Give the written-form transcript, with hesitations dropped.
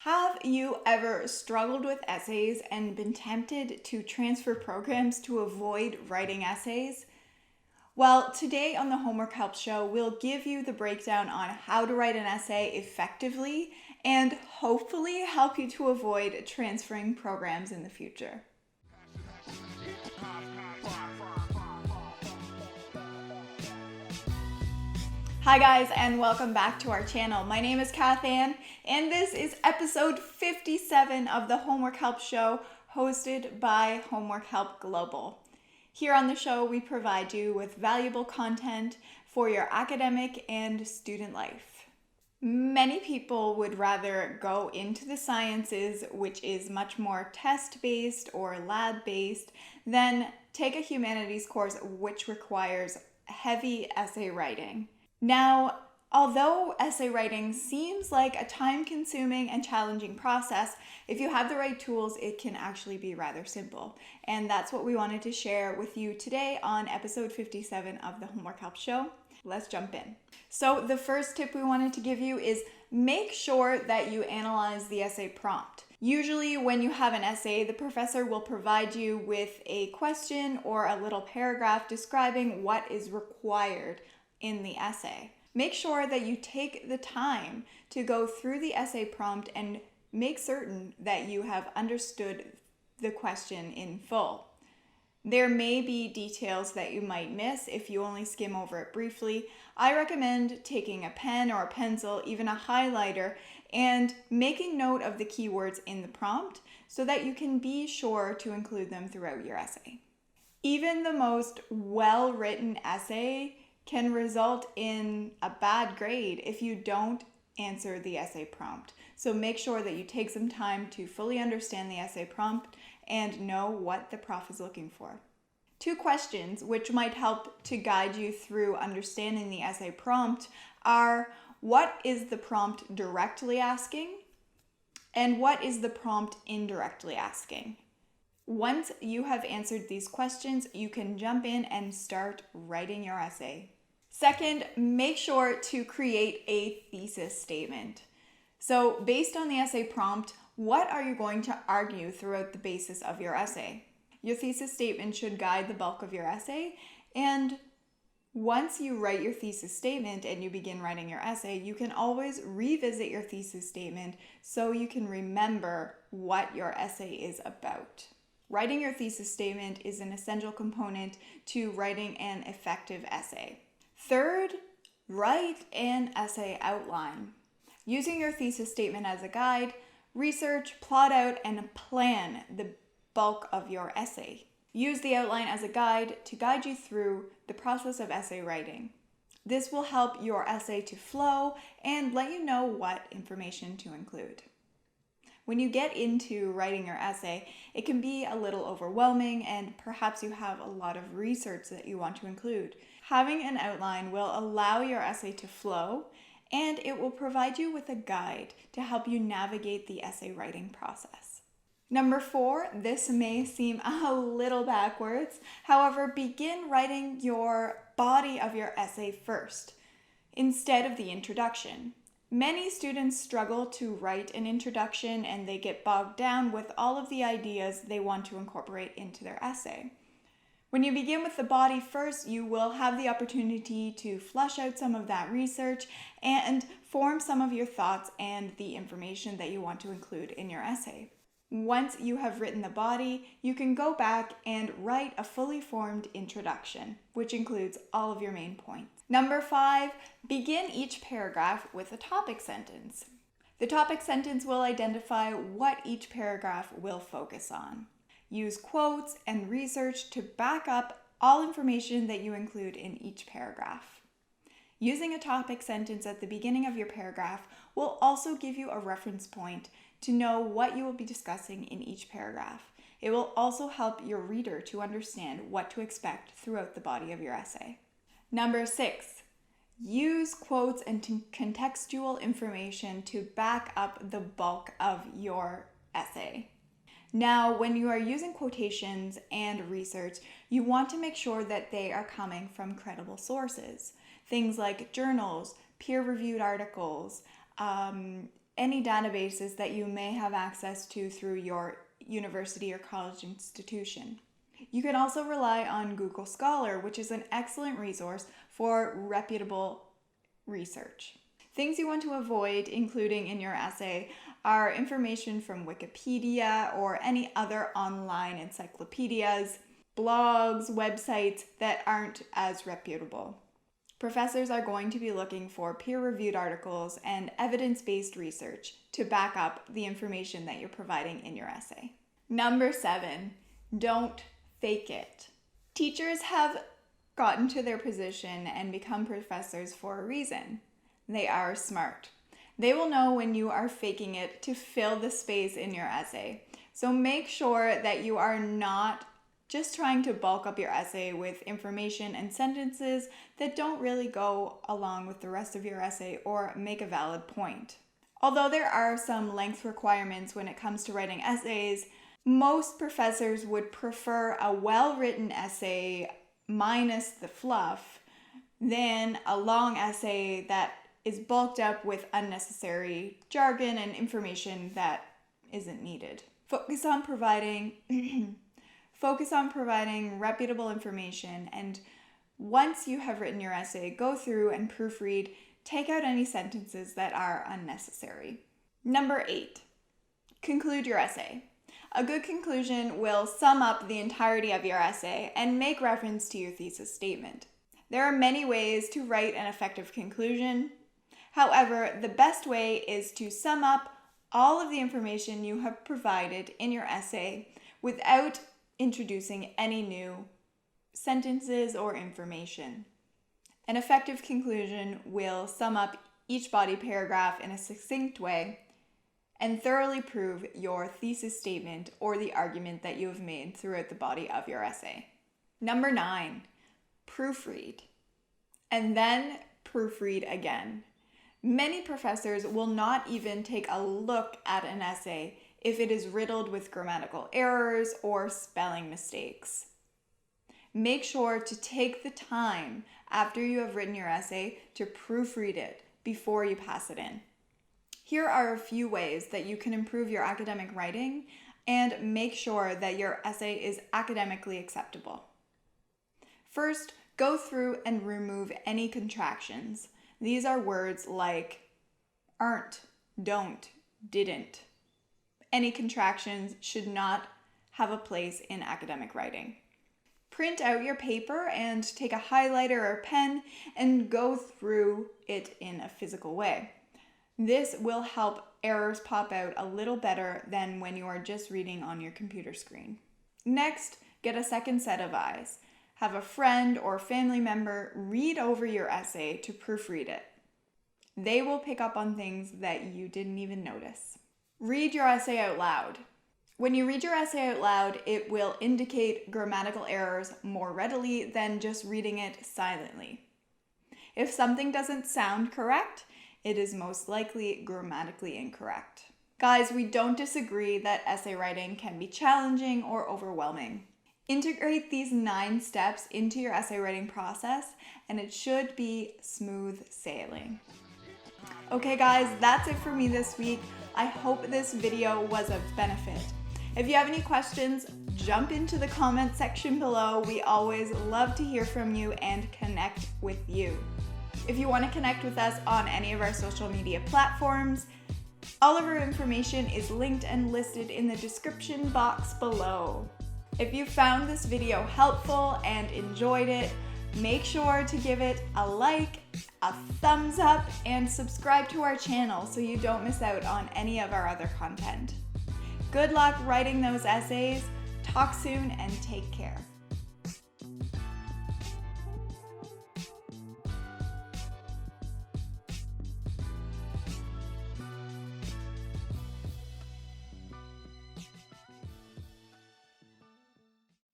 Have you ever struggled with essays and been tempted to transfer programs to avoid writing essays? Well, today on the Homework Help Show, we'll give you the breakdown on how to write an essay effectively and hopefully help you to avoid transferring programs in the future. Hi guys, and welcome back to our channel. My name is Cath Anne, and this is episode 57 of the Homework Help Show, hosted by Homework Help Global. Here on the show, we provide you with valuable content for your academic and student life. Many people would rather go into the sciences, which is much more test-based or lab-based, than take a humanities course which requires heavy essay writing. Now, although essay writing seems like a time-consuming and challenging process, if you have the right tools, it can actually be rather simple. And that's what we wanted to share with you today on episode 57 of the Homework Help Show. Let's jump in. So the first tip we wanted to give you is make sure that you analyze the essay prompt. Usually when you have an essay, the professor will provide you with a question or a little paragraph describing what is required in the essay. Make sure that you take the time to go through the essay prompt and make certain that you have understood the question in full. There may be details that you might miss if you only skim over it briefly. I recommend taking a pen or a pencil, even a highlighter, and making note of the keywords in the prompt so that you can be sure to include them throughout your essay. Even the most well-written essay can result in a bad grade if you don't answer the essay prompt. So make sure that you take some time to fully understand the essay prompt and know what the prof is looking for. 2 questions which might help to guide you through understanding the essay prompt are: what is the prompt directly asking? And what is the prompt indirectly asking? Once you have answered these questions, you can jump in and start writing your essay. Second, make sure to create a thesis statement. So based on the essay prompt, what are you going to argue throughout the basis of your essay? Your thesis statement should guide the bulk of your essay, and once you write your thesis statement and you begin writing your essay, you can always revisit your thesis statement so you can remember what your essay is about. Writing your thesis statement is an essential component to writing an effective essay. Third, write an essay outline. Using your thesis statement as a guide, research, plot out, and plan the bulk of your essay. Use the outline as a guide to guide you through the process of essay writing. This will help your essay to flow and let you know what information to include. When you get into writing your essay, it can be a little overwhelming and perhaps you have a lot of research that you want to include. Having an outline will allow your essay to flow, and it will provide you with a guide to help you navigate the essay writing process. Number 4, this may seem a little backwards. However, begin writing your body of your essay first, instead of the introduction. Many students struggle to write an introduction and they get bogged down with all of the ideas they want to incorporate into their essay. When you begin with the body first, you will have the opportunity to flesh out some of that research and form some of your thoughts and the information that you want to include in your essay. Once you have written the body, you can go back and write a fully formed introduction, which includes all of your main points. Number 5, begin each paragraph with a topic sentence. The topic sentence will identify what each paragraph will focus on. Use quotes and research to back up all information that you include in each paragraph. Using a topic sentence at the beginning of your paragraph will also give you a reference point to know what you will be discussing in each paragraph. It will also help your reader to understand what to expect throughout the body of your essay. Number 6, use quotes and contextual information to back up the bulk of your essay. Now, when you are using quotations and research, you want to make sure that they are coming from credible sources. Things like journals, peer-reviewed articles, any databases that you may have access to through your university or college institution. You can also rely on Google Scholar, which is an excellent resource for reputable research. Things you want to avoid including in your essay are information from Wikipedia or any other online encyclopedias, blogs, websites that aren't as reputable. Professors are going to be looking for peer-reviewed articles and evidence-based research to back up the information that you're providing in your essay. Number 7, don't fake it. Teachers have gotten to their position and become professors for a reason. They are smart. They will know when you are faking it to fill the space in your essay. So make sure that you are not just trying to bulk up your essay with information and sentences that don't really go along with the rest of your essay or make a valid point. Although there are some length requirements when it comes to writing essays, most professors would prefer a well-written essay minus the fluff than a long essay that is bulked up with unnecessary jargon and information that isn't needed. Focus on providing reputable information, and once you have written your essay, go through and proofread, take out any sentences that are unnecessary. Number 8, conclude your essay. A good conclusion will sum up the entirety of your essay and make reference to your thesis statement. There are many ways to write an effective conclusion. However, the best way is to sum up all of the information you have provided in your essay without introducing any new sentences or information. An effective conclusion will sum up each body paragraph in a succinct way and thoroughly prove your thesis statement or the argument that you have made throughout the body of your essay. Number 9, proofread, and then proofread again. Many professors will not even take a look at an essay if it is riddled with grammatical errors or spelling mistakes. Make sure to take the time after you have written your essay to proofread it before you pass it in. Here are a few ways that you can improve your academic writing and make sure that your essay is academically acceptable. First, go through and remove any contractions. These are words like aren't, don't, didn't. Any contractions should not have a place in academic writing. Print out your paper and take a highlighter or pen and go through it in a physical way. This will help errors pop out a little better than when you are just reading on your computer screen. Next, get a second set of eyes. Have a friend or family member read over your essay to proofread it. They will pick up on things that you didn't even notice. Read your essay out loud. When you read your essay out loud, it will indicate grammatical errors more readily than just reading it silently. If something doesn't sound correct, it is most likely grammatically incorrect. Guys, we don't disagree that essay writing can be challenging or overwhelming. Integrate these 9 steps into your essay writing process, and it should be smooth sailing. Okay guys, that's it for me this week. I hope this video was of benefit. If you have any questions, jump into the comment section below. We always love to hear from you and connect with you. If you want to connect with us on any of our social media platforms, all of our information is linked and listed in the description box below. If you found this video helpful and enjoyed it, make sure to give it a like, a thumbs up, and subscribe to our channel so you don't miss out on any of our other content. Good luck writing those essays. Talk soon and take care.